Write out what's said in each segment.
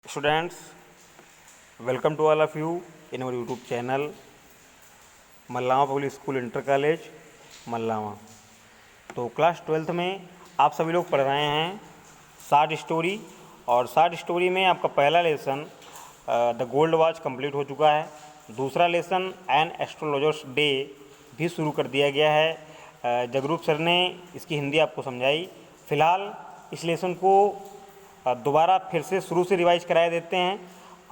Students, welcome to all of you in our YouTube channel Mallawa public school inter college Mallawa. तो class 12th में आप सभी लोग पढ़ रहे हैं शार्ट स्टोरी, और शार्ट स्टोरी में आपका पहला lesson the gold watch complete हो चुका है। दूसरा लेसन एन एस्ट्रोलॉजर्स डे भी शुरू कर दिया गया है। जगरूप सर ने इसकी हिंदी आपको समझाई। फ़िलहाल इस लेसन को दोबारा फिर से शुरू से रिवाइज कराए देते हैं।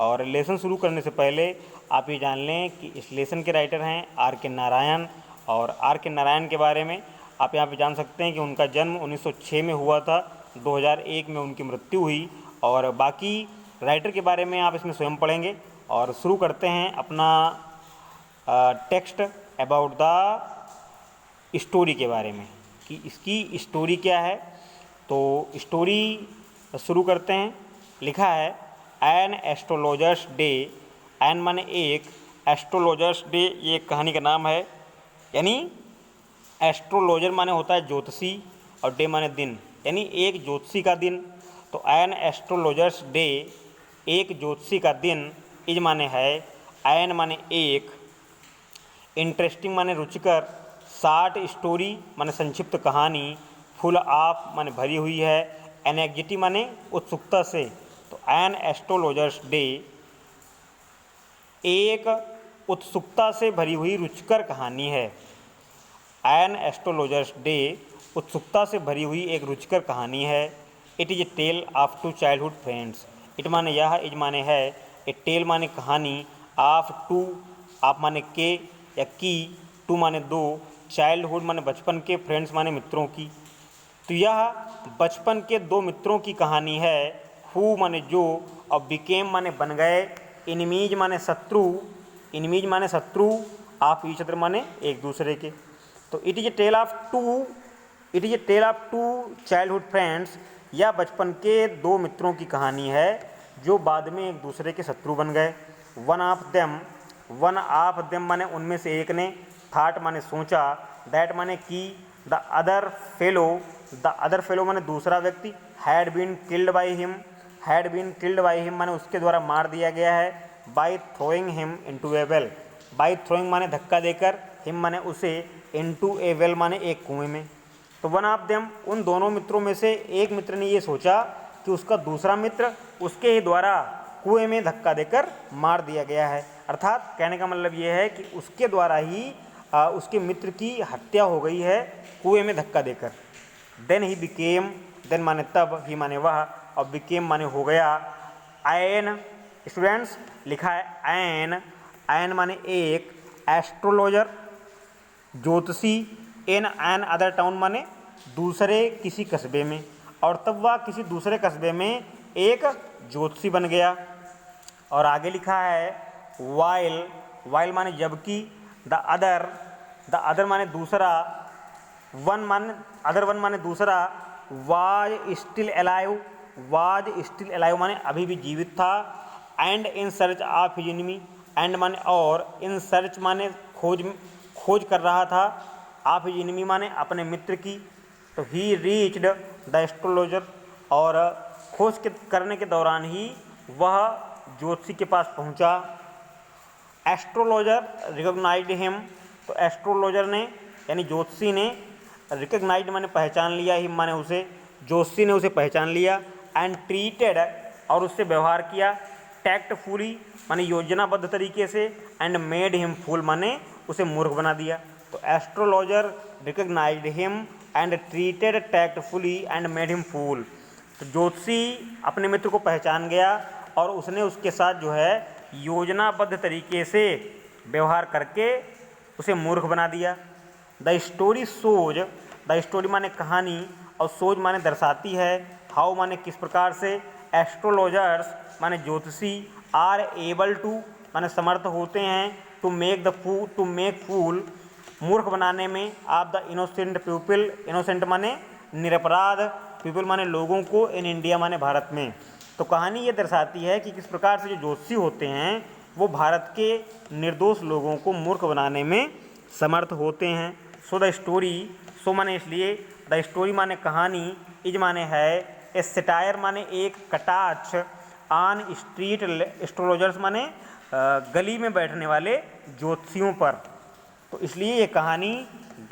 और लेसन शुरू करने से पहले आप ये जान लें कि इस लेसन के राइटर हैं आर के नारायण, और आर के नारायण के बारे में आप यहाँ पे जान सकते हैं कि उनका जन्म 1906 में हुआ था, 2001 में उनकी मृत्यु हुई। और बाकी राइटर के बारे में आप इसमें स्वयं पढ़ेंगे। और शुरू करते हैं अपना टेक्स्ट अबाउट द स्टोरी के बारे में कि इसकी स्टोरी क्या है। तो स्टोरी शुरू करते हैं। लिखा है एन एस्ट्रोलॉजर्स डे। एन माने एक, एस्ट्रोलॉजर्स डे ये एक कहानी का नाम है। यानी एस्ट्रोलॉजर माने होता है ज्योतिषी और डे माने दिन, यानी एक ज्योतिषी का दिन। तो एन एस्ट्रोलॉजर्स डे एक ज्योतिषी का दिन। इज माने है, एन माने एक, इंटरेस्टिंग माने रुचिकर, शार्ट स्टोरी माने संक्षिप्त कहानी, फुल ऑफ माने भरी हुई है, एनेक्जिटी माने उत्सुकता से। तो एन एस्ट्रोलॉजर्स डे एक उत्सुकता से भरी हुई रुचिकर कहानी है। एन एस्ट्रोलॉजर्स डे उत्सुकता से भरी हुई एक रुचिकर कहानी है। It is a tale of two childhood friends. It माने यह, इज माने है, ए टेल माने कहानी, ऑफ टू, आप माने के या की, टू माने दो, चाइल्डहुड माने बचपन के, फ्रेंड्स माने मित्रों की। तो यह बचपन के दो मित्रों की कहानी है। हु माने जो, और बिकेम माने बन गए, इनमीज माने शत्रु, इनमीज माने शत्रु, ऑफ ईच अदर माने एक दूसरे के। तो it is a tale of two, it is a tale of two childhood friends, यह बचपन के दो मित्रों की कहानी है जो बाद में एक दूसरे के शत्रु बन गए। One of them, one of them माने उनमें से एक ने, थाट माने सोचा, दैट माने की, the other fellow, the other fellow माने दूसरा व्यक्ति, had been killed by him, had been killed by him माने उसके द्वारा मार दिया गया है, by throwing him into a well, by throwing माने धक्का देकर, हिम माने उसे, इनटू ए वेल माने एक कुएं में। तो वन ऑफ देम उन दोनों मित्रों में से एक मित्र ने ये सोचा कि उसका दूसरा मित्र उसके ही द्वारा कुएं में धक्का देकर मार दिया गया है। अर्थात कहने का मतलब ये है कि उसके द्वारा ही उसके मित्र की हत्या हो गई है कुएं में धक्का देकर। देन ही बिकेम, देन माने तब, ही माने वह, और बिकेम माने हो गया। एन, स्टूडेंट्स लिखा है एन, एन माने एक, एस्ट्रोलॉजर ज्योतिषी, इन एन अदर टाउन माने दूसरे किसी कस्बे में, और तब वह किसी दूसरे कस्बे में एक ज्योतिषी बन गया। और आगे लिखा है वाइल, वाइल माने जबकि, द अदर, द अदर माने दूसरा, वन माने अदर वन माने दूसरा, was still alive, was still alive माने अभी भी जीवित था, and in search of his enemy, and माने और, इन सर्च माने खोज, खोज कर रहा था, ऑफ हिज एनिमी माने अपने मित्र की। तो ही रीच्ड द एस्ट्रोलॉजर, और खोज के करने के दौरान ही वह ज्योतिषी के पास पहुंचा। एस्ट्रोलॉजर रिकॉग्नाइज्ड हिम, तो एस्ट्रोलॉजर ने यानी ज्योतिषी ने, रिकॉग्नाइज्ड माने पहचान लिया, हिम माने उसे, ज्योतिषी ने उसे पहचान लिया, एंड ट्रीटेड और उससे व्यवहार किया, टैक्टफुली माने योजनाबद्ध तरीके से, एंड मेड हिम फूल माने उसे मूर्ख बना दिया। तो astrologer recognized him and treated tactfully and made him fool. तो ज्योतिषी अपने मित्र को पहचान गया और उसने उसके साथ जो है योजनाबद्ध तरीके से व्यवहार करके उसे मूर्ख बना दिया। The story shows, the story माने कहानी, और सोज माने दर्शाती है, हाउ माने किस प्रकार से, एस्ट्रोलॉजर्स माने ज्योतिषी, आर एबल टू माने समर्थ होते हैं, to make the fool, to make fool मूर्ख बनाने में, आप द इनोसेंट पीपल, इनोसेंट माने निरपराध, पीपल माने लोगों को, इन इंडिया माने भारत में। तो कहानी ये दर्शाती है कि किस प्रकार से जो ज्योतिषी होते हैं वो भारत के निर्दोष लोगों को मूर्ख बनाने में समर्थ होते हैं। सो द स्टोरी, सो माने इसलिए, द स्टोरी माने कहानी, इज माने है, ए सटायर माने एक कटाक्ष, ऑन स्ट्रीट एस्ट्रोलॉजर्स माने गली में बैठने वाले ज्योतिषियों पर। तो इसलिए ये कहानी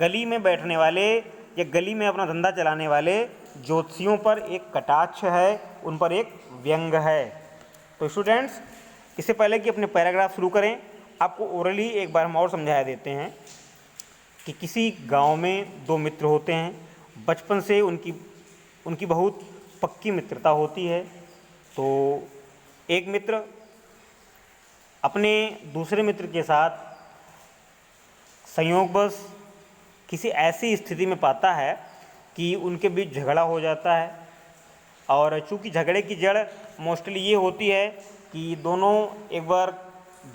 गली में बैठने वाले या गली में अपना धंधा चलाने वाले ज्योतिषियों पर एक कटाक्ष है, उन पर एक व्यंग है। तो स्टूडेंट्स, इससे पहले कि अपने पैराग्राफ शुरू करें, आपको ओरली एक बार हम और समझाया देते हैं कि किसी गांव में दो मित्र होते हैं। बचपन से उनकी बहुत पक्की मित्रता होती है। तो एक मित्र अपने दूसरे मित्र के साथ संयोगवश किसी ऐसी स्थिति में पाता है कि उनके बीच झगड़ा हो जाता है। और चूंकि झगड़े की जड़ मोस्टली ये होती है कि दोनों एक बार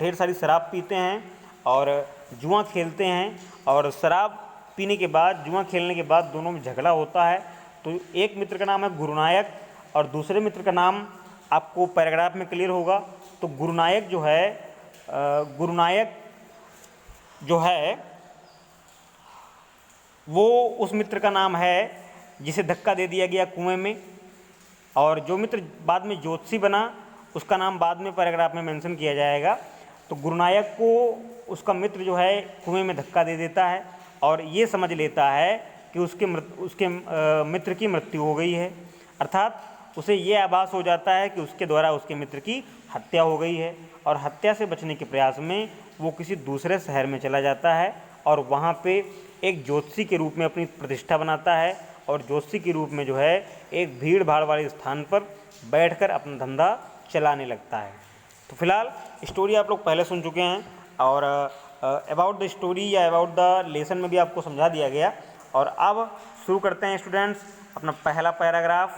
ढेर सारी शराब पीते हैं और जुआ खेलते हैं, और शराब पीने के बाद, जुआ खेलने के बाद दोनों में झगड़ा होता है। तो एक मित्र का नाम है गुरुनायक और दूसरे मित्र का नाम आपको पैराग्राफ में क्लियर होगा। तो गुरुनायक जो है वो उस मित्र का नाम है जिसे धक्का दे दिया गया कुएं में, और जो मित्र बाद में ज्योतिषी बना उसका नाम बाद में पैराग्राफ में मेंशन किया जाएगा। तो गुरुनायक को उसका मित्र जो है कुएं में धक्का दे देता है और ये समझ लेता है कि उसके मित्र की मृत्यु हो गई है, अर्थात उसे ये आभास हो जाता है कि उसके द्वारा उसके मित्र की हत्या हो गई है। और हत्या से बचने के प्रयास में वो किसी दूसरे शहर में चला जाता है और वहाँ पे एक ज्योतिषी के रूप में अपनी प्रतिष्ठा बनाता है, और ज्योतिषी के रूप में जो है एक भीड़ भाड़ वाले स्थान पर बैठकर अपना धंधा चलाने लगता है। तो फिलहाल स्टोरी आप लोग पहले सुन चुके हैं, और अबाउट द स्टोरी या अबाउट द लेसन में भी आपको समझा दिया गया। और अब शुरू करते हैं स्टूडेंट्स अपना पहला पैराग्राफ,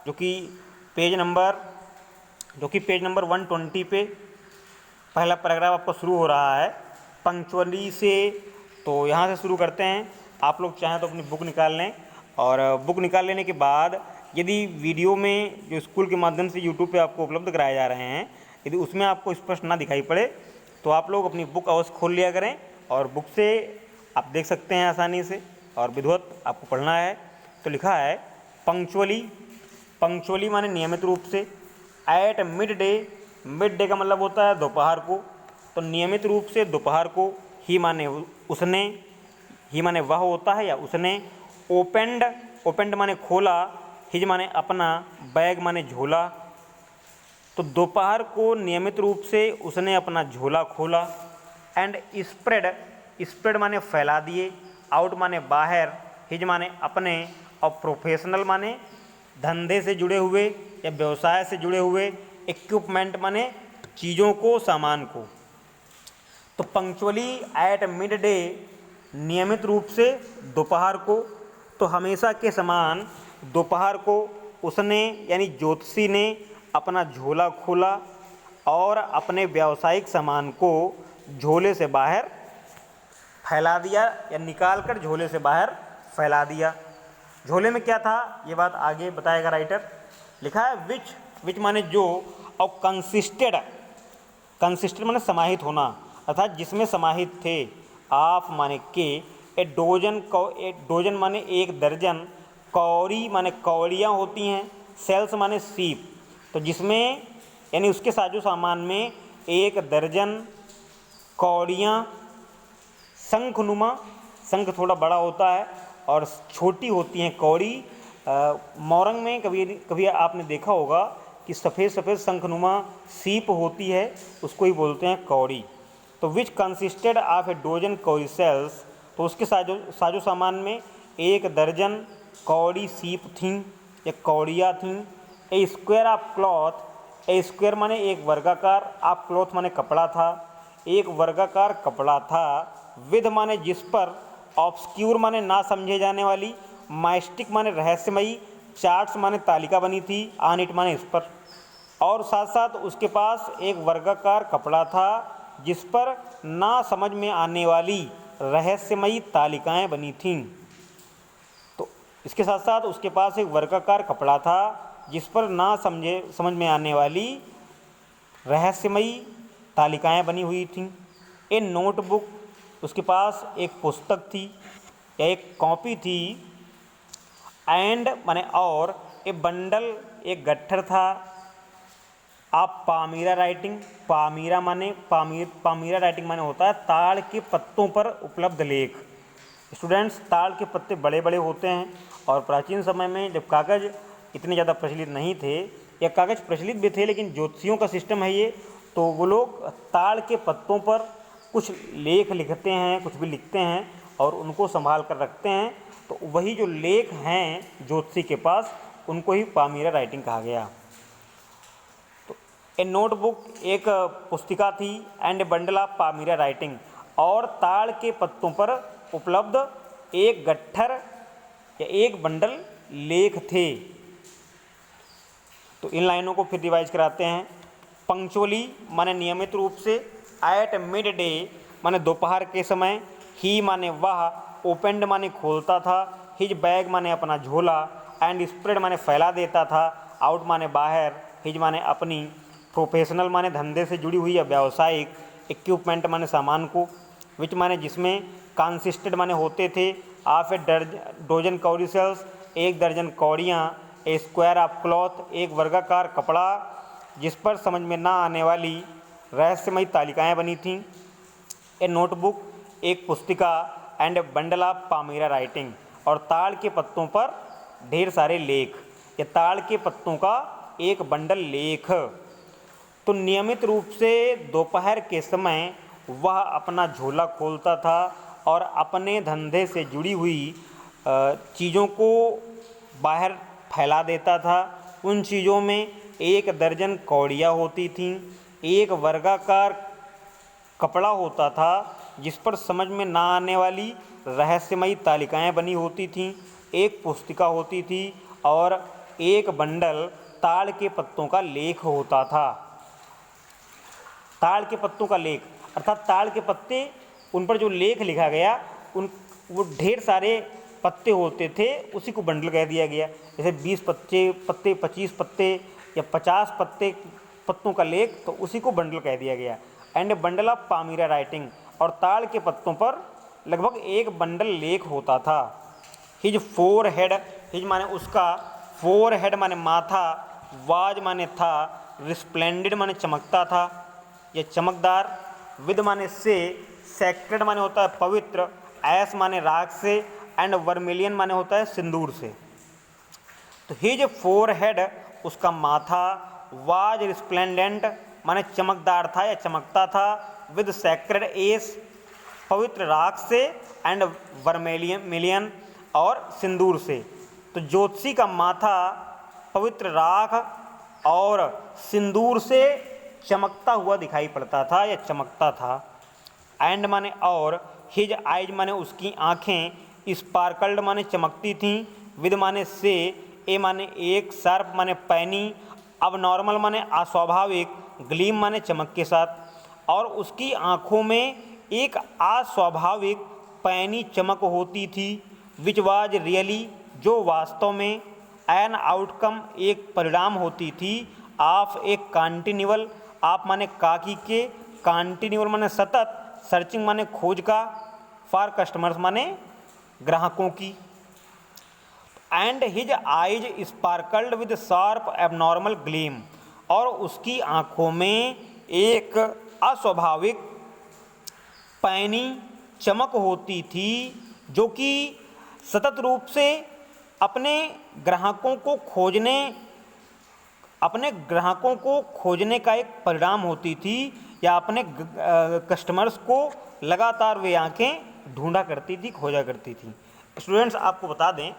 जो कि पेज नंबर 120 पे पहला पैराग्राफ आपका शुरू हो रहा है पंक्चुअली से। तो यहाँ से शुरू करते हैं। आप लोग चाहें तो अपनी बुक निकाल लें, और बुक निकाल लेने के बाद यदि वीडियो में जो स्कूल के माध्यम से यूट्यूब पे आपको उपलब्ध कराए जा रहे हैं, यदि उसमें आपको स्पष्ट ना दिखाई पड़े तो आप लोग अपनी बुक अवश्य खोल लिया करें, और बुक से आप देख सकते हैं आसानी से, और विधिवत आपको पढ़ना है। तो लिखा है पंक्चुअली माने नियमित रूप से, एट मिड डे का मतलब होता है दोपहर को। तो नियमित रूप से दोपहर को, ही माने उसने, ही माने वह होता है या उसने, ओपेंड माने खोला, हिज माने अपना, बैग माने झोला। तो दोपहर को नियमित रूप से उसने अपना झोला खोला। एंड स्प्रेड माने फैला दिए, आउट माने बाहर, हिज माने अपने, और प्रोफेशनल माने धंधे से जुड़े हुए या व्यवसाय से जुड़े हुए, इक्विपमेंट माने चीज़ों को, सामान को। तो पंक्चुअली एट मिड डे, नियमित रूप से दोपहर को, तो हमेशा के समान दोपहर को उसने यानी ज्योतिषी ने अपना झोला खोला और अपने व्यावसायिक सामान को झोले से बाहर फैला दिया, या निकाल कर झोले से बाहर फैला दिया। झोले में क्या था ये बात आगे बताएगा राइटर। लिखा है विच माने जो, और कंसिस्टेड माने समाहित होना, अर्थात जिसमें समाहित थे, ऑफ माने के, ए डोजन माने एक दर्जन, कौड़ी माने कौड़ियाँ होती हैं, सेल्स माने सीप। तो जिसमें यानी उसके साजो सामान में एक दर्जन कौड़ियाँ, शंखनुमा, शंख थोड़ा बड़ा होता है और छोटी होती हैं कौड़ी। मोरंग में कभी आपने देखा होगा कि सफ़ेद शंखनुमा सीप होती है, उसको ही बोलते हैं कौड़ी। तो विच कंसिस्टेड ऑफ ए डोजन कौड़ी सेल्स, तो उसके साजो सामान में एक दर्जन कौड़ी सीप थीं या कौड़ियाँ थीं। A square of cloth, a square माने एक वर्गाकार, ऑफ क्लॉथ माने कपड़ा था, एक वर्गाकार कपड़ा था, विद माने जिस पर, ऑब्सक्यूर माने ना समझे जाने वाली, माइस्टिक माने रहस्यमयी, चार्ट्स माने तालिका बनी थी, ऑन इट माने इस पर। और साथ साथ उसके पास एक वर्गाकार कपड़ा था जिस पर ना समझ में आने वाली रहस्यमयी तालिकाएं बनी थीं। तो इसके साथ साथ उसके पास एक वर्गाकार कपड़ा था जिस पर ना समझ में आने वाली रहस्यमयी तालिकाएं बनी हुई थीं। ए नोटबुक, उसके पास एक पुस्तक थी या एक कॉपी थी। एंड माने और, ए बंडल एक गट्ठर था, आप पामीरा राइटिंग, पामीरा राइटिंग माने होता है ताड़ के पत्तों पर उपलब्ध लेख। स्टूडेंट्स, ताड़ के पत्ते बड़े बड़े होते हैं और प्राचीन समय में जब कागज़ इतने ज़्यादा प्रचलित नहीं थे, या कागज़ प्रचलित भी थे लेकिन ज्योतिषियों का सिस्टम है ये, तो वो लोग ताड़ के पत्तों पर कुछ लेख लिखते हैं, कुछ भी लिखते हैं और उनको संभाल कर रखते हैं। तो वही जो लेख हैं ज्योतिषी के पास, उनको ही पामीरा राइटिंग कहा गया। तो ए नोटबुक एक पुस्तिका थी and a bundle of palmyra writing, और ताड़ के पत्तों पर उपलब्ध एक गट्ठर या एक बंडल लेख थे। तो इन लाइनों को फिर रिवाइज कराते हैं। पंक्चुअली माने नियमित रूप से, एट मिड डे माने दोपहर के समय, ही माने वह, ओपेंड माने खोलता था, हिज बैग माने अपना झोला, एंड स्प्रेड माने फैला देता था, आउट माने बाहर, हिज माने अपनी, प्रोफेशनल माने धंधे से जुड़ी हुई या व्यावसायिक, इक्विपमेंट माने सामान को, विच माने जिसमें, कंसिस्टेड माने होते थे, ऑफ ए डोजन कौड़ी सेल्स एक दर्जन कौड़ियाँ, ए स्क्वायर ऑफ क्लॉथ एक वर्गाकार कपड़ा जिस पर समझ में ना आने वाली रहस्यमयी तालिकाएँ बनी थीं, ए नोटबुक एक पुस्तिका, and a bundle of palmyra writing, और ताड़ के पत्तों पर ढेर सारे लेख, या ताड़ के पत्तों का एक बंडल लेख। तो नियमित रूप से दोपहर के समय वह अपना झोला खोलता था और अपने धंधे से जुड़ी हुई चीज़ों को बाहर फैला देता था। उन चीज़ों में एक दर्जन कौड़ियाँ होती थीं, एक वर्गाकार कपड़ा होता था जिस पर समझ में ना आने वाली रहस्यमयी तालिकाएँ बनी होती थीं, एक पुस्तिका होती थी और एक बंडल ताड़ के पत्तों का लेख होता था। ताड़ के पत्तों का लेख अर्थात ताड़ के पत्ते, उन पर जो लेख लिखा गया, उन वो ढेर सारे पत्ते होते थे, उसी को बंडल कह दिया गया। जैसे 20 पत्ते 25 पत्ते या 50 पत्तों का लेख, तो उसी को बंडल कह दिया गया। And bundle of palmyra writing, और ताड़ के पत्तों पर लगभग एक बंडल लेख होता था। हिज फोर हेड, हिज माने उसका, फोर हेड माने माथा, वाज माने था, रिस्प्लेंडेड माने चमकता था या चमकदार, विद माने से, सेक्रेड माने होता है पवित्र, ऐस माने राख से, एंड वर्मिलियन माने होता है सिंदूर से। तो हिज फोर हेड उसका माथा, वाज रिस्प्लेंडेंट माने चमकदार था या चमकता था, विद सेक्रेड एस पवित्र राख से, एंड वर्मिलियन और सिंदूर से। तो ज्योतिषी का माथा पवित्र राख और सिंदूर से चमकता हुआ दिखाई पड़ता था या चमकता था। एंड माने और, हिज आइज माने उसकी आँखें, स्पार्कल्ड माने चमकती थीं, विद माने से, ए माने एक, शार्प माने पैनी, अब नॉर्मल माने अस्वाभाविक, ग्लीम माने चमक के साथ, और उसकी आँखों में एक अस्वाभाविक पैनी चमक होती थी, विच वाज रियली जो वास्तव में, एन आउटकम एक परिणाम होती थी, ऑफ एक कॉन्टिन्यूअल, आप माने काकी के, कॉन्टिन्यूअल माने सतत, सर्चिंग माने खोज का, फॉर कस्टमर्स माने ग्राहकों की। And his eyes sparkled with sharp abnormal gleam, और उसकी आँखों में एक अस्वाभाविक पैनी चमक होती थी, जो कि सतत रूप से अपने ग्राहकों को खोजने का एक परिणाम होती थी, या अपने कस्टमर्स को लगातार वे आँखें ढूंढा करती थी, खोजा करती थी। स्टूडेंट्स, आपको बता दें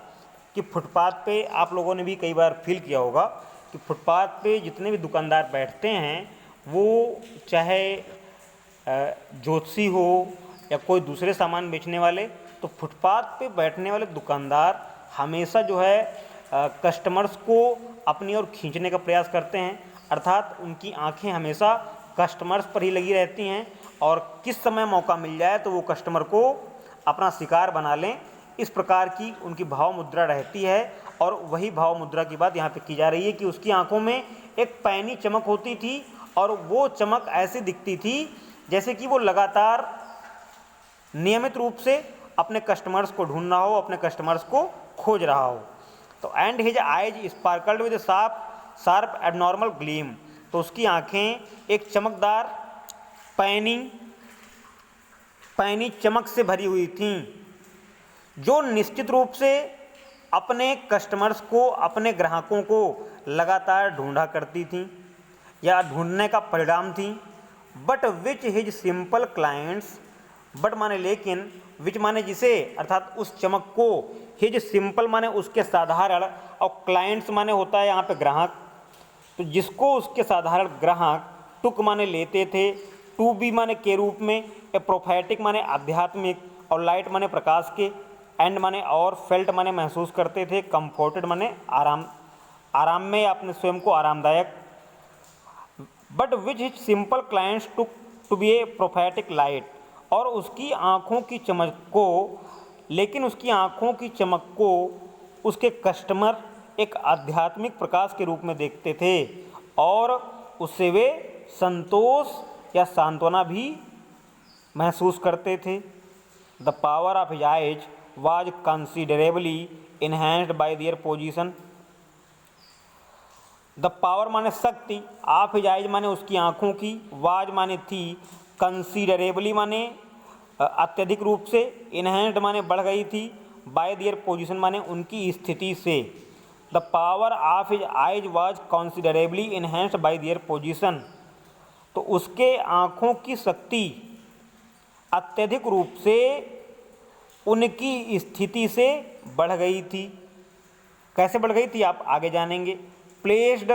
कि फुटपाथ पे आप लोगों ने भी कई बार फील किया होगा कि फुटपाथ पे जितने भी दुकानदार बैठते हैं, वो चाहे ज्योतिषी हो या कोई दूसरे सामान बेचने वाले, तो फुटपाथ पे बैठने वाले दुकानदार हमेशा जो है कस्टमर्स को अपनी ओर खींचने का प्रयास करते हैं, अर्थात उनकी आंखें हमेशा कस्टमर्स पर ही लगी रहती हैं, और किस समय मौका मिल जाए तो वो कस्टमर को अपना शिकार बना लें, इस प्रकार की उनकी भाव मुद्रा रहती है। और वही भाव मुद्रा की बात यहाँ पे की जा रही है कि उसकी आंखों में एक पैनी चमक होती थी, और वो चमक ऐसी दिखती थी जैसे कि वो लगातार नियमित रूप से अपने कस्टमर्स को ढूंढ रहा हो, अपने कस्टमर्स को खोज रहा हो। तो and his eyes sparkled with sharp abnormal gleam, तो उसकी आँखें एक चमकदार पैनी चमक से भरी हुई थीं, जो निश्चित रूप से अपने कस्टमर्स को, अपने ग्राहकों को लगातार ढूंढा करती थीं या ढूंढने का परिणाम थी। But which his simple clients, but माने लेकिन, विच माने जिसे, अर्थात उस चमक को, हिज सिंपल माने उसके साधारण, और क्लाइंट्स माने होता है यहाँ पे ग्राहक, तो जिसको उसके साधारण ग्राहक टुक माने लेते थे, टू बी माने के रूप में, ए प्रोफेटिक माने आध्यात्मिक, और लाइट माने प्रकाश के, एंड माने और, फेल्ट माने महसूस करते थे, कंफर्टेड माने आराम में, अपने स्वयं को आरामदायक। But which his simple clients to be a prophetic light, और उसकी आँखों की चमक को, लेकिन उसकी आँखों की चमक को उसके कस्टमर एक आध्यात्मिक प्रकाश के रूप में देखते थे, और उससे वे संतोष या सांत्वना भी महसूस करते थे। The power of his ice was considerably enhanced bye their position. The power माने शक्ति, ऑफ हिज आइज माने उसकी आँखों की, वाज माने थी, कंसिडरेबली माने अत्यधिक रूप से, इन्हेंस्ड माने बढ़ गई थी, बाय देयर पोजीशन माने उनकी स्थिति से। The power of his ice was considerably enhanced bye their position, तो उसके आँखों की शक्ति अत्यधिक रूप से उनकी स्थिति से बढ़ गई थी। कैसे बढ़ गई थी आप आगे जानेंगे। प्लेस्ड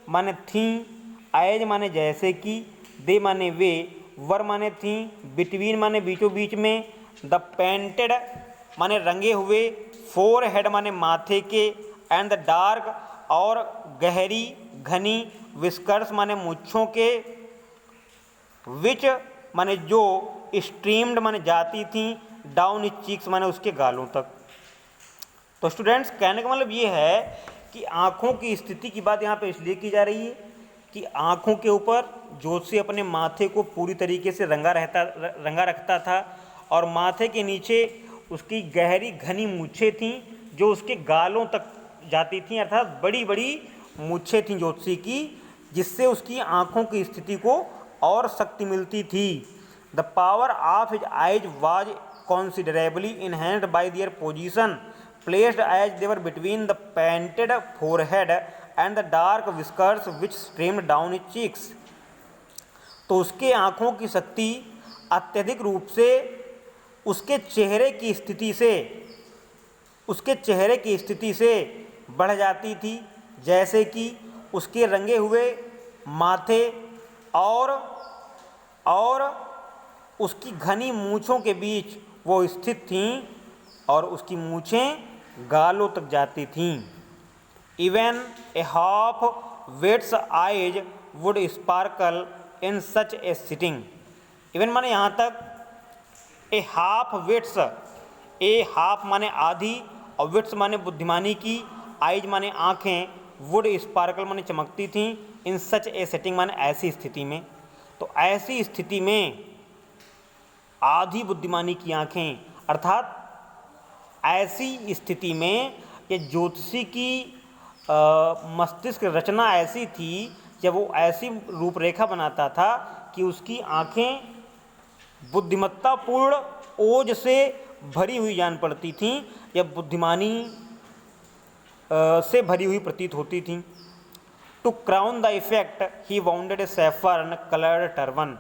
माने थी, एज माने जैसे कि, दे माने वे, वर माने थी, बिटवीन माने बीचों बीच में, द पेंटेड माने रंगे हुए, फोर हेड माने माथे के, एंड द डार्क और गहरी घनी, विस्कर्स माने मुच्छों के, विच माने जो, स्ट्रीम्ड माने जाती थी, डाउन चीक्स माने उसके गालों तक। तो स्टूडेंट्स, कहने का मतलब ये है कि आँखों की स्थिति की बात यहाँ पे इसलिए की जा रही है कि आँखों के ऊपर ज्योतिषी अपने माथे को पूरी तरीके से रंगा रखता था, और माथे के नीचे उसकी गहरी घनी मूछें थीं जो उसके गालों तक जाती थीं, अर्थात बड़ी बड़ी मूछें थीं ज्योतिषी की, जिससे उसकी आँखों की स्थिति को और शक्ति मिलती थी। The power of his ice was considerably enhanced by their position placed as they were between the painted forehead and the dark whiskers which streamed down his cheeks। तो उसके आँखों की शक्ति अत्यधिक रूप से उसके चेहरे की स्थिति से बढ़ जाती थी, जैसे कि उसके रंगे हुए माथे और उसकी घनी मूँछों के बीच वो स्थित थीं, और उसकी मूँछें गालों तक जाती थीं। Even a half wit's eyes would sparkle in such a setting. Even माने यहाँ तक, a half wit's, a half माने आधी, और वेट्स माने बुद्धिमानी की, आइज माने आँखें, वुड स्पार्कल माने चमकती थीं, इन सच ए सिटिंग माने ऐसी स्थिति में। तो ऐसी स्थिति में आधी बुद्धिमानी की आँखें, अर्थात ऐसी स्थिति में ये ज्योतिषी की मस्तिष्क रचना ऐसी थी, जब वो ऐसी रूपरेखा बनाता था कि उसकी आँखें बुद्धिमत्तापूर्ण ओज से भरी हुई जान पड़ती थीं, या बुद्धिमानी से भरी हुई प्रतीत होती थीं। To crown the effect he wounded a saffron coloured turban.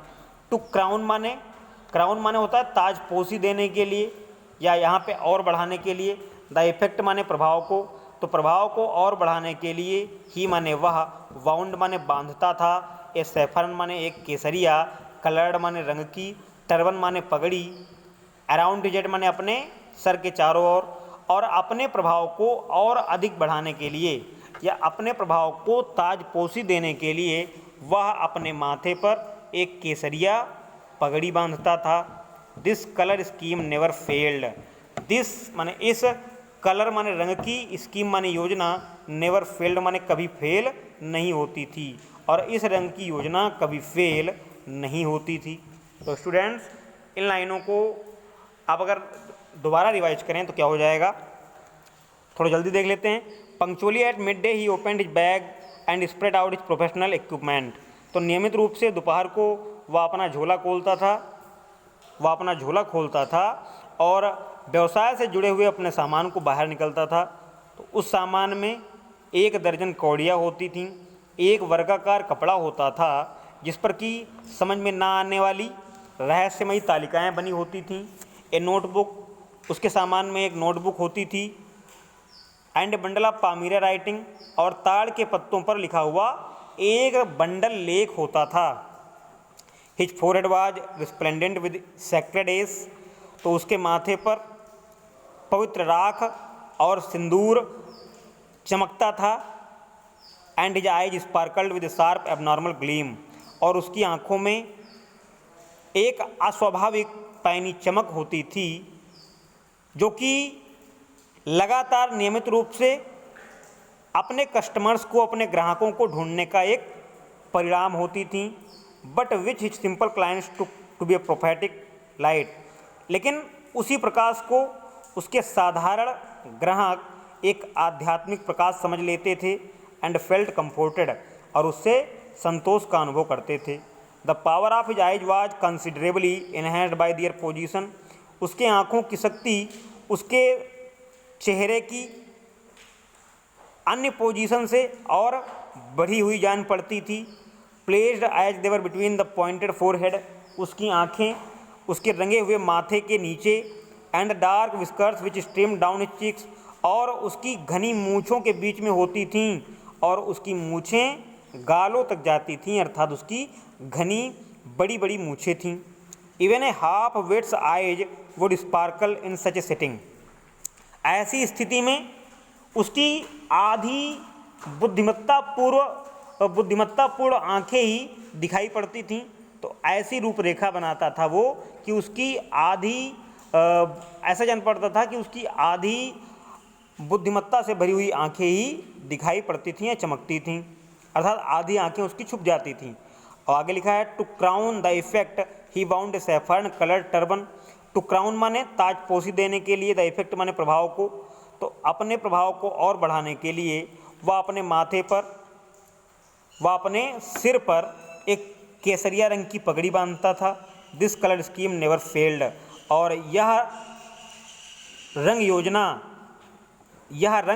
To crown माने होता है ताजपोशी देने के लिए, या यहाँ पे और बढ़ाने के लिए। द इफेक्ट माने प्रभाव को, तो प्रभाव को और बढ़ाने के लिए, ही माने वह, वाउंड माने बांधता था, ए सैफरन माने एक केसरिया, कलर्ड माने रंग की, टर्बन माने पगड़ी, अराउंड हिज हेड माने अपने सर के चारों ओर, और अपने प्रभाव को और अधिक बढ़ाने के लिए या अपने प्रभाव को ताजपोशी देने के लिए वह अपने माथे पर एक केसरिया पगड़ी बांधता था। This colour scheme never failed. This माने इस, कलर माने रंग की, स्कीम माने योजना, नेवर फेल्ड माने कभी फेल नहीं होती थी, और इस रंग की योजना कभी फेल नहीं होती थी। तो स्टूडेंट्स, इन लाइनों को आप अगर दोबारा रिवाइज करें तो क्या हो जाएगा, थोड़ा जल्दी देख लेते हैं। Punctually at mid day he opened his bag and spread out it's professional equipment. तो नियमित रूप से दोपहर को वह अपना झोला खोलता था और व्यवसाय से जुड़े हुए अपने सामान को बाहर निकलता था। तो उस सामान में 1 दर्जन कौड़ियाँ होती थीं, एक वर्गाकार कपड़ा होता था जिस पर कि समझ में ना आने वाली रहस्यमयी तालिकाएँ बनी होती थीं। ए नोटबुक, उसके सामान में एक नोटबुक होती थी, and bundle of palmyra writing, और ताड़ के पत्तों पर लिखा हुआ एक बंडल लेख होता था। His forehead was resplendent with sacred S, तो उसके माथे पर पवित्र राख और सिंदूर चमकता था। And his eyes sparkled with sharp abnormal gleam, और उसकी आँखों में एक अस्वाभाविक पैनी चमक होती थी जो कि लगातार नियमित रूप से अपने कस्टमर्स को, अपने ग्राहकों को ढूंढने का एक परिणाम होती थी। But which his simple clients to be a prophetic light, लेकिन उसी प्रकाश को उसके साधारण ग्राहक एक आध्यात्मिक प्रकाश समझ लेते थे। एंड फेल्ट कंफर्टेड, और उससे संतोष का अनुभव करते थे। The power of his ice was considerably enhanced bye their position, उसके आँखों की शक्ति उसके चेहरे की अन्य पोजीशन से और बढ़ी हुई जान पड़ती थी। Placed as they were between the pointed forehead, उसकी आँखें उसके रंगे हुए माथे के नीचे, and dark whiskers which stream down his cheeks, और उसकी घनी मूँछों के बीच में होती थीं, और उसकी मूँछें गालों तक जाती थीं, अर्थात उसकी घनी बड़ी बड़ी मूँछें थीं। Even a half wit's eyes would sparkle in such a setting, ऐसी स्थिति में उसकी आधी बुद्धिमत्तापूर्ण आँखें ही दिखाई पड़ती थीं। तो ऐसी रूपरेखा बनाता था वो कि उसकी आधी ऐसा जान पड़ता था कि उसकी आधी बुद्धिमत्ता से भरी हुई आँखें ही दिखाई पड़ती थीं या चमकती थीं, अर्थात आधी आँखें उसकी छुप जाती थीं। और आगे लिखा है to crown the effect he bound a saffron coloured turban. To crown माने ताजपोशी देने के लिए, द इफेक्ट माने प्रभाव को। तो अपने प्रभाव को और बढ़ाने के लिए वह अपने माथे पर, वह अपने सिर पर एक केसरिया रंग की पगड़ी बांधता था। This colour scheme never failed, और यह रंग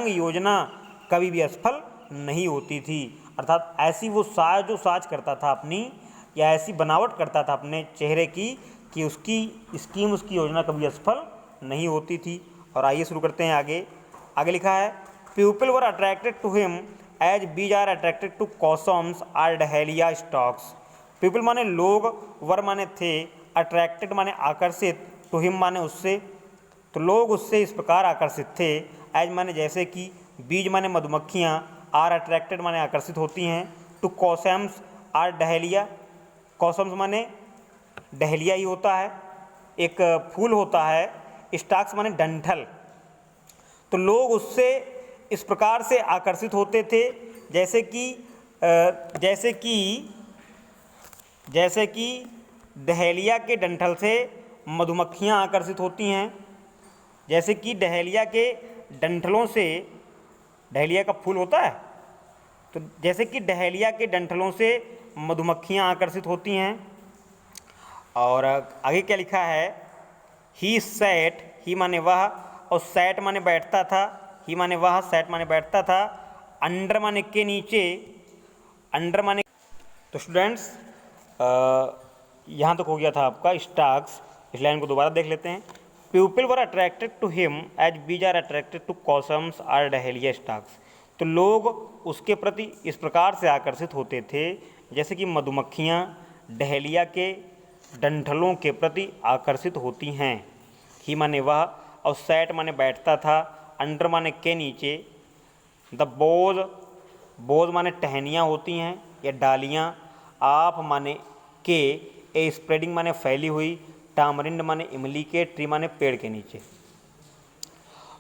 योजना कभी भी असफल नहीं होती थी। अर्थात ऐसी वो साज करता था अपनी, या ऐसी बनावट करता था अपने चेहरे की कि उसकी स्कीम, उसकी योजना कभी असफल नहीं होती थी। और आइए शुरू करते हैं आगे लिखा है people were attracted to him as bees are attracted to cosmos or dahlia stocks. People माने लोग, वर माने थे, अट्रैक्टेड माने आकर्षित, टू हिम माने उससे। तो लोग उससे इस प्रकार आकर्षित थे, एज माने जैसे कि, बीज माने मधुमक्खियाँ, आर अट्रैक्टेड माने आकर्षित होती हैं, टू कॉसम्स आर डहेलिया, कॉसम्स माने डहेलिया ही होता है, एक फूल होता है, स्टाक्स माने डंठल। तो लोग उससे इस प्रकार से आकर्षित होते थे जैसे कि डहेलिया के डंठल से मधुमक्खियाँ आकर्षित होती हैं, जैसे कि डहेलिया के डंठलों से, डहेलिया का फूल होता है, तो जैसे कि डहेलिया के डंठलों से मधुमक्खियाँ आकर्षित होती हैं। और आगे क्या लिखा है, ही सैट, ही माने वह, और सैट माने बैठता था, ही माने वह, सैट माने बैठता था, अंडर माने के नीचे, अंडर माने। तो स्टूडेंट्स यहाँ तक हो गया था आपका स्टाक्स। इस लाइन को दोबारा देख लेते हैं। People were attracted to him as bees are attracted to cosmos or dahlia stocks. तो लोग उसके प्रति इस प्रकार से आकर्षित होते थे जैसे कि मधुमक्खियाँ डहेलिया के डंठलों के प्रति आकर्षित होती हैं। ही माने वह, और सैट माने बैठता था, अंडर माने के नीचे, द बोज माने टहनियाँ होती हैं या डालियाँ, आप माने के, ए स्प्रेडिंग माने फैली हुई, टामरिंड माने इमली के, ट्री माने पेड़ के नीचे।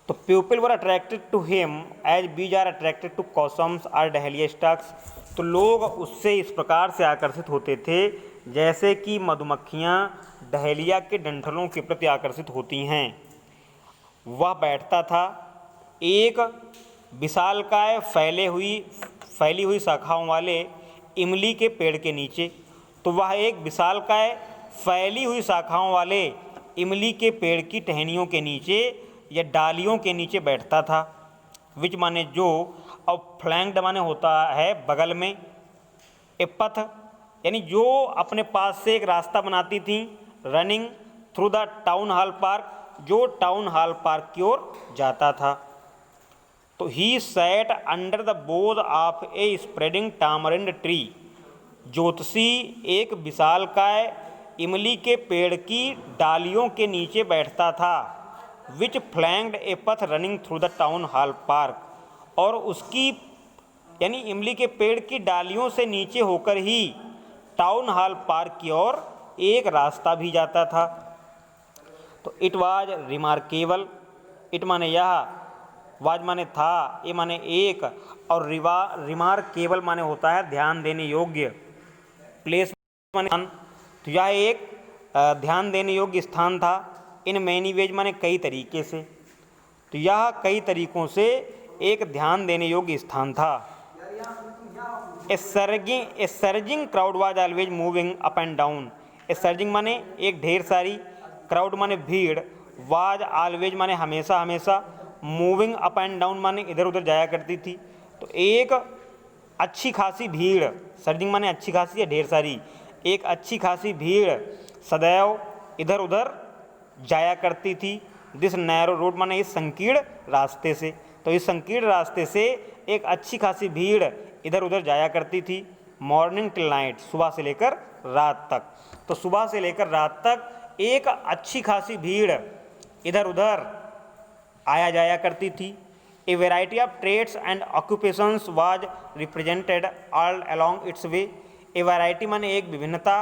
तो people were attracted to him as bees are attracted to cosmos or dahlia stocks. तो लोग उससे इस प्रकार से आकर्षित होते थे जैसे कि मधुमक्खियाँ डहेलिया के डंठलों के प्रति आकर्षित होती हैं। वह बैठता था, एक विशालकाय फैली हुई शाखाओं वाले इमली के पेड़ के नीचे। तो वह एक विशालकाय फैली हुई शाखाओं वाले इमली के पेड़ की टहनियों के नीचे या डालियों के नीचे बैठता था। विच माने जो, और फ्लैंक्ड माने होता है बगल में, ए पथ यानी जो अपने पास से एक रास्ता बनाती थी, running through the town hall park, जो टाउन हॉल पार्क की ओर जाता था। तो ही सैट अंडर द बोझ ऑफ ए स्प्रेडिंग टामरिंड ट्री। ज्योतिषी एक विशालकाय इमली के पेड़ की डालियों के नीचे बैठता था। विच फ्लैंक्ड ए पथ running through the town hall park, और उसकी यानी इमली के पेड़ की डालियों से नीचे होकर ही टाउन हॉल पार्क की ओर एक रास्ता भी जाता था। तो इट वाज रिमार्केबल, इट माने यह, वाज माने था, ये माने एक, और रिमार्केबल माने होता है ध्यान देने योग्य, प्लेस माने स्थान। तो यह एक ध्यान देने योग्य स्थान था। इन मैनी वेज माने कई तरीके से। तो यह कई तरीकों से एक ध्यान देने योग्य स्थान था। A surging crowd was always moving up and down. A surging माने एक ढेर सारी, क्राउड माने भीड़, वाज ऑलवेज माने हमेशा हमेशा, मूविंग अप एंड डाउन माने इधर उधर जाया करती थी। तो एक अच्छी खासी भीड़, सर्जिंग माने अच्छी खासी या ढेर सारी, एक अच्छी खासी भीड़ सदैव इधर उधर जाया करती थी। दिस नैरो रोड माने इस संकीर्ण रास्ते से। तो इस संकीर्ण रास्ते से एक अच्छी खासी भीड़ इधर उधर जाया करती थी। मॉर्निंग टिल नाइट, सुबह से लेकर रात तक। तो सुबह से लेकर रात तक एक अच्छी खासी भीड़ इधर उधर आया जाया करती थी। A variety of trades and occupations was represented all along its way. A variety माने एक विभिन्नता,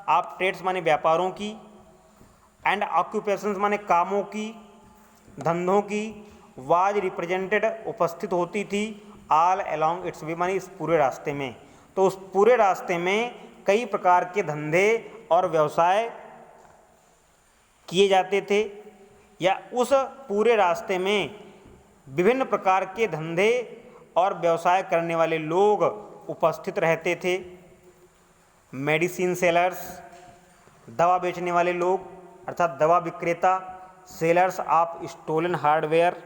ऑफ ट्रेड्स माने व्यापारों की, एंड ऑक्यूपेशंस माने कामों की, धंधों की, वाज रिप्रेजेंटेड उपस्थित होती थी, ऑल अलोंग इट्स वे माने इस पूरे रास्ते में। तो उस पूरे रास्ते में कई प्रकार के धंधे और व्यवसाय किए जाते थे, या उस पूरे रास्ते में विभिन्न प्रकार के धंधे और व्यवसाय करने वाले लोग उपस्थित रहते थे। मेडिसिन सेलर्स, दवा बेचने वाले लोग अर्थात दवा विक्रेता, sellers of stolen hardware,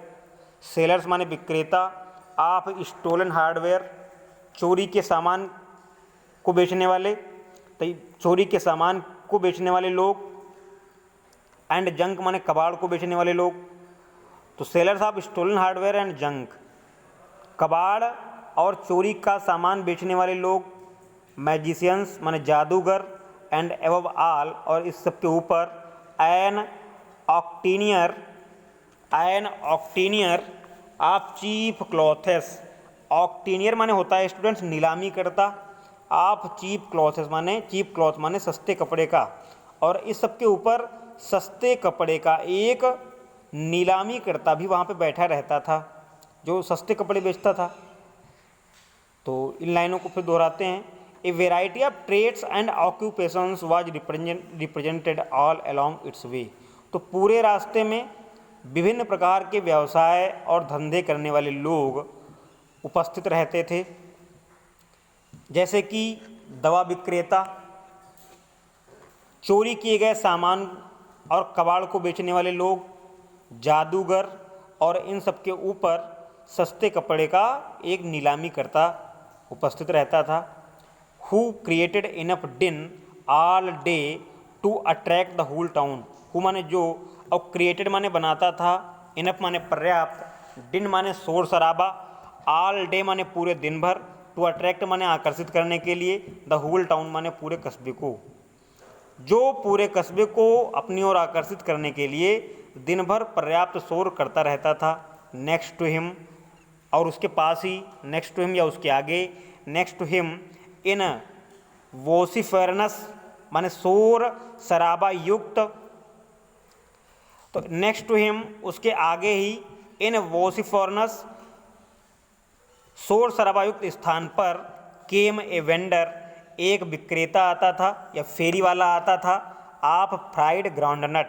sellers माने विक्रेता, ऑफ स्टोलन हार्डवेयर, चोरी के सामान को बेचने वाले, तो चोरी के सामान को बेचने वाले लोग, एंड जंक माने कबाड़ को बेचने वाले लोग। तो sellers of stolen hardware and junk, कबाड़ और चोरी का सामान बेचने वाले लोग। मैजिशियंस माने जादूगर, एंड एबव ऑल, और इस सब के ऊपर एन ऑक्टीनियर ऑफ चीप क्लॉथेस। ऑक्टीनियर माने होता है स्टूडेंट्स नीलामी करता, ऑफ चीप क्लॉथेस माने चीप क्लॉथ माने सस्ते कपड़े का, और इस सब के ऊपर सस्ते कपड़े का एक नीलामी करता भी वहाँ पे बैठा रहता था जो सस्ते कपड़े बेचता था। तो इन लाइनों को फिर दोहराते हैं। A variety of trades and occupations was represented all along its way. तो पूरे रास्ते में विभिन्न प्रकार के व्यवसाय और धंधे करने वाले लोग उपस्थित रहते थे, जैसे कि दवा विक्रेता, चोरी किए गए सामान और कबाड़ को बेचने वाले लोग, जादूगर, और इन सब के ऊपर सस्ते कपड़े का एक नीलामी करता उपस्थित रहता था। Who created enough din all day to attract the whole town. Who माने जो, और क्रिएटेड माने बनाता था, इनफ माने पर्याप्त, डिन माने शोर शराबा, ऑल डे माने पूरे दिन भर, टू अट्रैक्ट माने आकर्षित करने के लिए, द होल टाउन माने पूरे कस्बे को, जो पूरे कस्बे को अपनी ओर आकर्षित करने के लिए दिन भर पर्याप्त शोर करता रहता था। नेक्स्ट टू हिम, और उसके पास ही, नेक्स्ट टू हिम या उसके आगे, नेक्स्ट टू हिम इन वोसिफेरनस माने शोर शराबा युक्त। तो नेक्स्ट टू हिम उसके आगे ही, इन वोसिफोरनस शोर शराबा युक्त स्थान पर, केम ए वेंडर एक विक्रेता आता था या फेरी वाला आता था, आप फ्राइड ग्राउंडनट,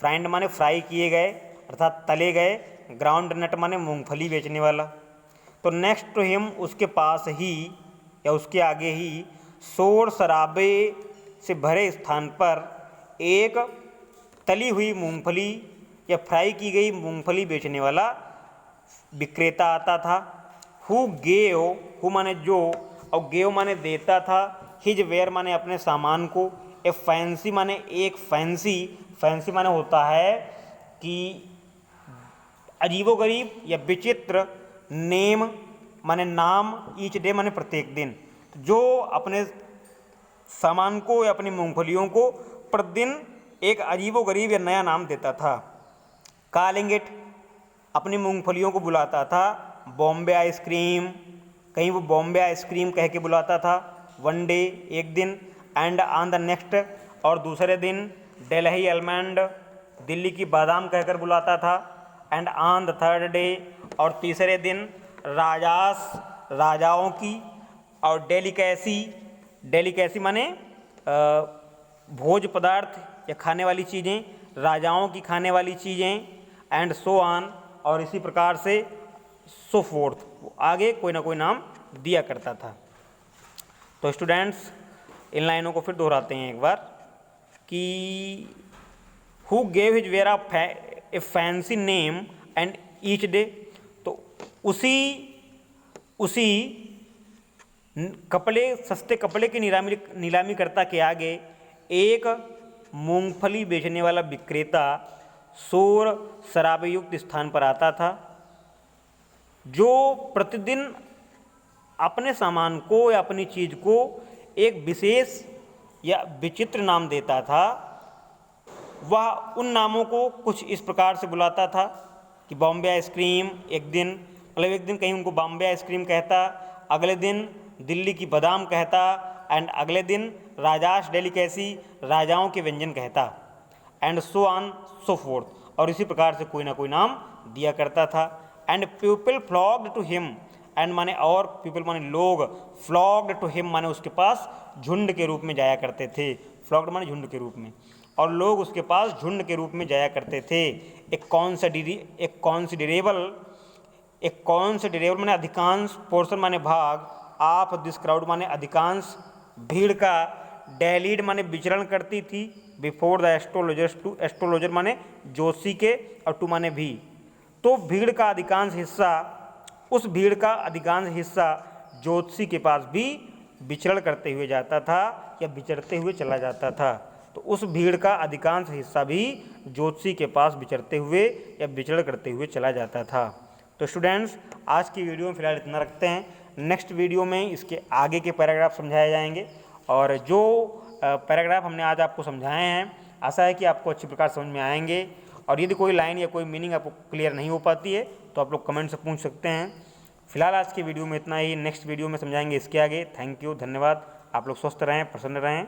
फ्राइड माने फ्राई किए गए अर्थात तले गए, ग्राउंडनट माने मूंगफली बेचने वाला। तो नेक्स्ट टू हिम उसके पास ही या उसके आगे ही शोर शराबे से भरे स्थान पर एक तली हुई मूंगफली या फ्राई की गई मूंगफली बेचने वाला विक्रेता आता था। हु गेव, हु माने जो, और गेव माने देता था, हिज वेयर माने अपने सामान को, ए फैंसी माने एक फैंसी, फैंसी माने होता है कि अजीबोगरीब या विचित्र, नेम माने नाम, ईच डे माने प्रत्येक दिन, जो अपने सामान को या अपनी मूंगफलियों को प्रतिदिन एक अजीबोगरीब या नया नाम देता था। कॉलिंग इट, अपनी मूंगफलियों को बुलाता था बॉम्बे आइसक्रीम, कहीं वो बॉम्बे आइसक्रीम कह के बुलाता था, वन डे एक दिन, एंड ऑन द नेक्स्ट और दूसरे दिन दिल्ली आलमंड, दिल्ली की बादाम कहकर बुलाता था, and on the third day और तीसरे दिन राजास, राजाओं की, और डेलिकेसी, डेलिकेसी माने भोज पदार्थ या खाने वाली चीज़ें, राजाओं की खाने वाली चीज़ें, एंड सो ऑन, और इसी प्रकार से सो फोर्थ, आगे कोई ना कोई नाम दिया करता था। तो स्टूडेंट्स इन लाइनों को फिर दोहराते हैं एक बार कि who gave his ware a fancy name and each day, तो उसी कपड़े, सस्ते कपड़े की नीलामी करता के आगे एक मूंगफली बेचने वाला विक्रेता शोर शराबे युक्त स्थान पर आता था, जो प्रतिदिन अपने सामान को या अपनी चीज़ को एक विशेष या विचित्र नाम देता था। वह उन नामों को कुछ इस प्रकार से बुलाता था कि बॉम्बे आइसक्रीम एक दिन, मतलब एक दिन कहीं उनको बॉम्बे आइसक्रीम कहता, अगले दिन दिल्ली की बादाम कहता, एंड अगले दिन राजास डेलिकेसी, राजाओं के व्यंजन कहता, and so on so fourth, और इसी प्रकार से कोई ना कोई नाम दिया करता था। And people flocked to him, and माने और पीपल माने लोग, फ्लॉक्ड टू हिम माने उसके पास झुंड के रूप में जाया करते थे, फ्लॉक्ड माने झुंड के रूप में, और लोग उसके पास झुंड के रूप में जाया करते थे। एक कॉन्सिडरेबल माने अधिकांश, पोर्शन माने भाग, ऑफ दिस क्राउड माने अधिकांश भीड़ का, डेलीड माने विचरण करती थी, before the astrologers, to astrologer माने ज्योतिषी के, और टू माने भी, तो भीड़ का अधिकांश हिस्सा, उस भीड़ का अधिकांश हिस्सा ज्योतिषी के पास भी विचरण करते हुए जाता था या विचरते हुए चला जाता था। तो उस भीड़ का अधिकांश हिस्सा भी ज्योतिषी के पास विचरते हुए या विचरण करते हुए चला जाता था। तो स्टूडेंट्स आज की वीडियो में फिलहाल इतना रखते हैं। नेक्स्ट वीडियो में इसके आगे के पैराग्राफ समझाए जाएंगे, और जो पैराग्राफ हमने आज आपको समझाए हैं आशा है कि आपको अच्छी प्रकार समझ में आएंगे, और यदि कोई लाइन या कोई मीनिंग आपको क्लियर नहीं हो पाती है तो आप लोग कमेंट से पूछ सकते हैं। फिलहाल आज की वीडियो में इतना ही, नेक्स्ट वीडियो में समझाएंगे इसके आगे। थैंक यू, धन्यवाद। आप लोग स्वस्थ रहें, प्रसन्न रहें।